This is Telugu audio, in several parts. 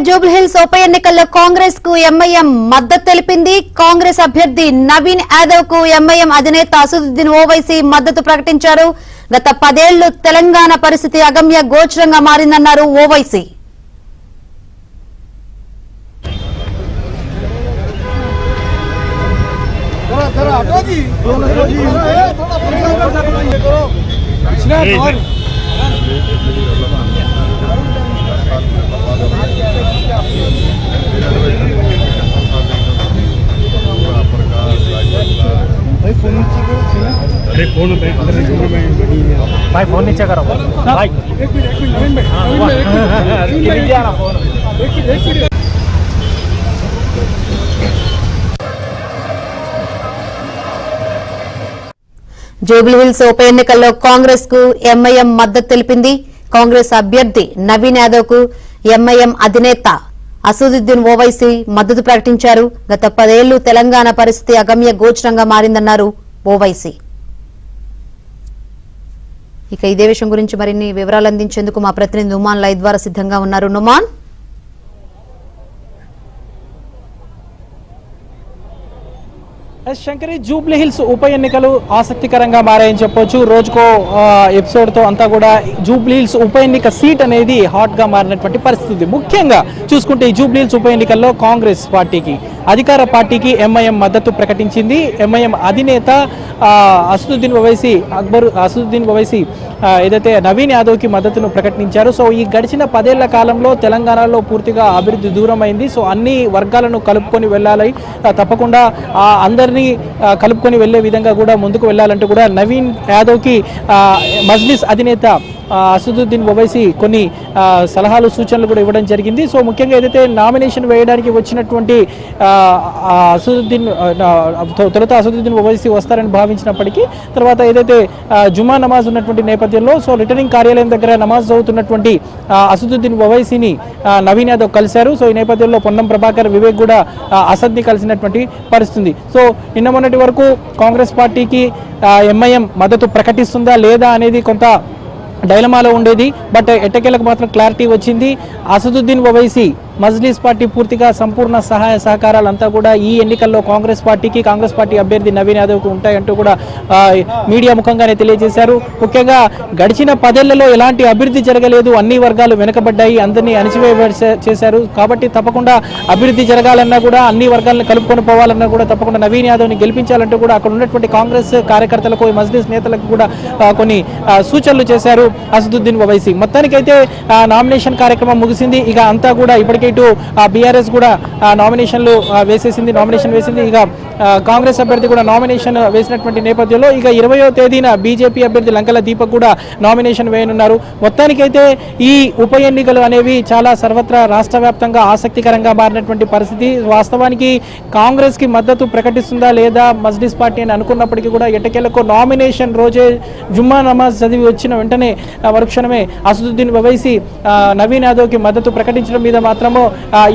జూబ్లీహిల్స్ ఉప ఎన్నికల్లో కాంగ్రెస్ కు ఎంఐఎం మద్దతు తెలిపింది. కాంగ్రెస్ అభ్యర్థి నవీన్ యాదవ్ కు ఎంఐఎం అధినేత అసదుద్దీన్ ఓవైసీ మద్దతు ప్రకటించారు. గత 10 ఏళ్లు తెలంగాణ పరిస్థితి అగమ్య గోచరంగా మారిందన్నారు ఓవైసీ. भाई फोन नीचे करो भाई జూబ్లీహిల్స్ ఉప ఎన్నికల్లో కాంగ్రెస్ కు ఎంఐఎం మద్దతు తెలిపింది. కాంగ్రెస్ అభ్యర్థి నవీన్ యాదవ్ కు ఎంఐఎం అధినేత అసదుద్దీన్ ఓవైసీ మద్దతు ప్రకటించారు. గత 10 ఏళ్లు తెలంగాణ పరిస్థితి అగమ్య గోచరంగా మారిందన్నారు ఓవైసీ. ఇక ఇదే విషయం గురించి మరిన్ని వివరాలు అందించేందుకు మా ప్రతినిధి నుమాన్ లైవ్ ద్వారా సిద్ధంగా ఉన్నారు. నుమాన్, శంకరి, జూబ్లీహిల్స్ ఉప ఎన్నికలు ఆసక్తికరంగా మారాయని చెప్పొచ్చు. రోజుకో ఎపిసోడ్ తో అంతా కూడా జూబ్లీహిల్స్ ఉప ఎన్నిక సీట్ అనేది హాట్ గా మారినటువంటి పరిస్థితి. ముఖ్యంగా చూసుకుంటే ఈ జూబ్లీహిల్స్ ఉప ఎన్నికల్లో కాంగ్రెస్ పార్టీకి, అధికార పార్టీకి ఎంఐఎం మద్దతు ప్రకటించింది. ఎంఐఎం అధినేత అసదుద్దీన్ ఓవైసీ ఏదైతే నవీన్ యాదవ్ కి మద్దతును ప్రకటించారు. సో ఈ గడిచిన 10 ఏళ్ల కాలంలో తెలంగాణలో పూర్తిగా అభివృద్ధి దూరమైంది. సో అన్ని వర్గాలను కలుపుకొని వెళ్ళాలి, తప్పకుండా అందరినీ కలుపుకొని వెళ్లే విధంగా కూడా ముందుకు వెళ్ళాలంటూ కూడా నవీన్ యాదవ్ కి మజ్లిస్ అధినేత అసదుద్దీన్ ఓవైసీ కొన్ని సలహాలు సూచనలు కూడా ఇవ్వడం జరిగింది. సో ముఖ్యంగా ఏదైతే నామినేషన్ వేయడానికి వచ్చినటువంటి తొలుత అసదుద్దీన్ ఓవైసీ వస్తారని భావించినప్పటికీ తర్వాత ఏదైతే జుమా నమాజ్ ఉన్నటువంటి నేపథ్యంలో సో రిటర్నింగ్ కార్యాలయం దగ్గర నమాజ్ చదువుతున్నటువంటి అసదుద్దీన్ ఓవైసీని నవీన్ యాదవ్ కలిశారు. సో ఈ నేపథ్యంలో పొన్నం ప్రభాకర్, వివేక్ కూడా అసద్ని కలిసినటువంటి పరిస్థితి. సో నిన్న మొన్నటి వరకు కాంగ్రెస్ పార్టీకి ఎంఐఎం మద్దతు ప్రకటిస్తుందా లేదా అనేది కొంత డైలమాలో ఉండేది. బట్ ఎట్టకేలకు మాత్రం క్లారిటీ వచ్చింది. అసదుద్దీన్ ఓవైసీ మజ్లిస్ పార్టీ పూర్తిగా సంపూర్ణ సహాయ సహకారాలంతా కూడా ఈ ఎన్నికల్లో కాంగ్రెస్ పార్టీకి, కాంగ్రెస్ పార్టీ అభ్యర్థి నవీన్ యాదవ్కు ఉంటాయంటూ కూడా మీడియా ముఖంగానే తెలియజేశారు. ముఖ్యంగా గడిచిన 10 ఏళ్లలో ఎలాంటి అభివృద్ధి జరగలేదు, అన్ని వర్గాలు వెనుకబడ్డాయి, అందరినీ అణిచివేయ చేశారు. కాబట్టి తప్పకుండా అభివృద్ధి జరగాలన్నా కూడా, అన్ని వర్గాలను కలుపుకొని పోవాలన్నా కూడా తప్పకుండా నవీన్ యాదవ్ని గెలిపించాలంటూ కూడా అక్కడ ఉన్నటువంటి కాంగ్రెస్ కార్యకర్తలకు, మజ్లిస్ నేతలకు కూడా కొన్ని సూచనలు చేశారు అసదుద్దీన్ ఓవైసీ. మొత్తానికైతే నామినేషన్ కార్యక్రమం ముగిసింది. ఇక అంతా కూడా ఇప్పటికే ఇటు బీఆర్ఎస్ కూడా నామినేషన్ వేసింది. ఇక కాంగ్రెస్ అభ్యర్థి కూడా నామినేషన్ వేసినటువంటి నేపథ్యంలో ఇక 20వ తేదీన బీజేపీ అభ్యర్థి లంకల దీపక్ కూడా నామినేషన్ వేయనున్నారు. మొత్తానికైతే ఈ ఉప ఎన్నికలు అనేవి చాలా సర్వత్రా రాష్ట్ర వ్యాప్తంగా ఆసక్తికరంగా మారినటువంటి పరిస్థితి. వాస్తవానికి కాంగ్రెస్ కి మద్దతు ప్రకటిస్తుందా లేదా మజ్లిస్ పార్టీ అని అనుకున్నప్పటికీ కూడా ఎట్టకేలకు నామినేషన్ రోజే జుమ్మా నమాజ్ చదివి వచ్చిన వెంటనే మరుక్షణమే అసదుద్దీన్ ఓవైసీ నవీన్ యాదవ్ కి మద్దతు ప్రకటించడం మీద మాత్రము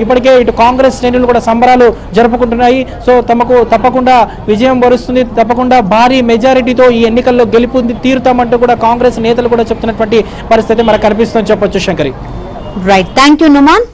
ఇప్పటికే ఇటు కాంగ్రెస్ శ్రేణులు కూడా సంబరాలు జరుపుకుంటున్నాయి. సో తమకు తప్పకుండా విజయం వరుస్తుంది, తప్పకుండా భారీ మెజారిటీతో ఈ ఎన్నికల్లో గెలుపొంది తీరుతామంటూ కూడా కాంగ్రెస్ నేతలు కూడా చెప్తున్నటువంటి పరిస్థితి మనకు కనిపిస్తుందని చెప్పొచ్చు. Shankari, right, thank you Numan.